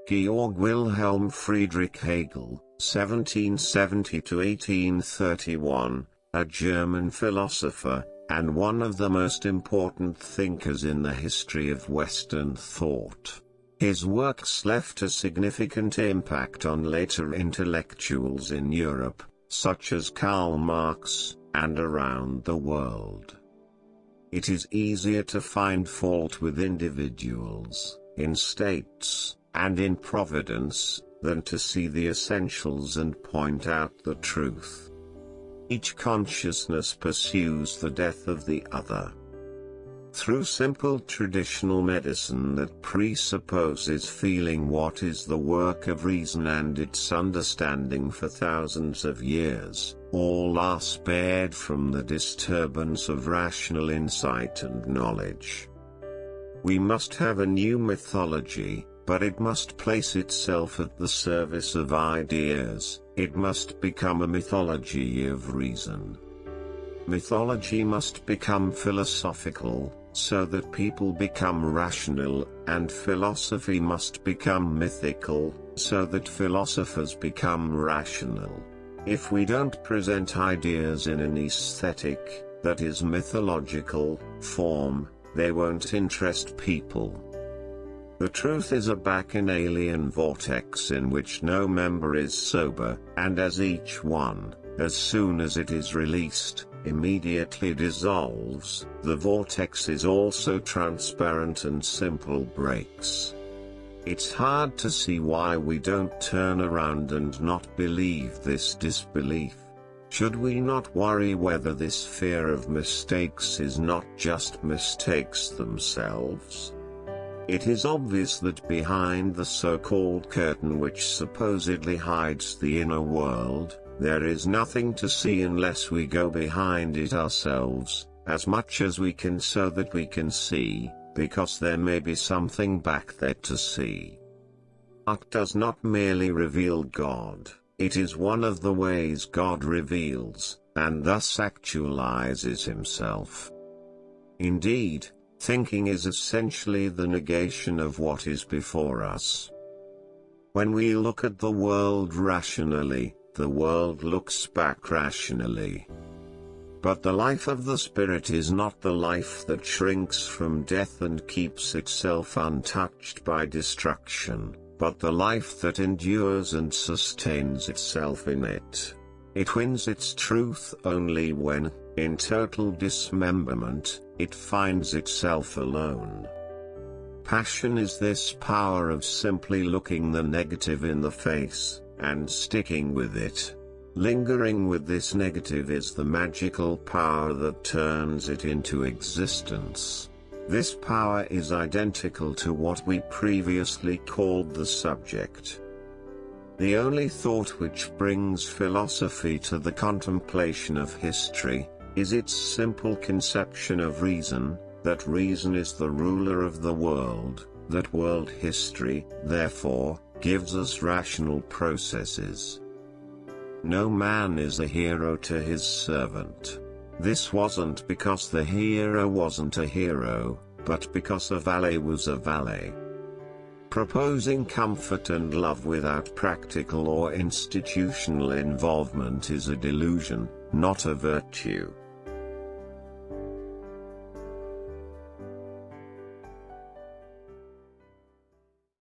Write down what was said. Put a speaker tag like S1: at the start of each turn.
S1: Georg Wilhelm Friedrich Hegel, 1770–1831, a German philosopher, and one of the most important thinkers in the history of Western thought. His works left a significant impact on later intellectuals in Europe, such as Karl Marx, and around the world. It is easier to find fault with individuals, in states, and in providence, than to see the essentials and point out the truth. Each consciousness pursues the death of the other. Through simple traditional medicine that presupposes feeling what is the work of reason and its understanding for thousands of years, all are spared from the disturbance of rational insight and knowledge. We must have a new mythology, but it must place itself at the service of ideas. It must become a mythology of reason. Mythology must become philosophical, so that people become rational, and philosophy must become mythical, so that philosophers become rational. If we don't present ideas in an aesthetic, that is mythological, form, they won't interest people. The truth is a bacchanalian vortex in which no member is sober, and as each one, as soon as it is released, immediately dissolves, the vortex is also transparent and simple breaks. It's hard to see why we don't turn around and not believe this disbelief. Should we not worry whether this fear of mistakes is not just mistakes themselves? It is obvious that behind the so-called curtain which supposedly hides the inner world, there is nothing to see unless we go behind it ourselves, as much as we can so that we can see, because there may be something back there to see. Art does not merely reveal God, it is one of the ways God reveals, and thus actualizes himself. Indeed, thinking is essentially the negation of what is before us. When we look at the world rationally, the world looks back rationally. But the life of the spirit is not the life that shrinks from death and keeps itself untouched by destruction, but the life that endures and sustains itself in it. It wins its truth only when, in total dismemberment, it finds itself alone. Passion is this power of simply looking the negative in the face, and sticking with it. Lingering with this negative is the magical power that turns it into existence. This power is identical to what we previously called the subject. The only thought which brings philosophy to the contemplation of history, is its simple conception of reason, that reason is the ruler of the world, that world history, therefore, gives us rational processes. No man is a hero to his servant. This wasn't because the hero wasn't a hero, but because a valet was a valet. Proposing comfort and love without practical or institutional involvement is a delusion, not a virtue.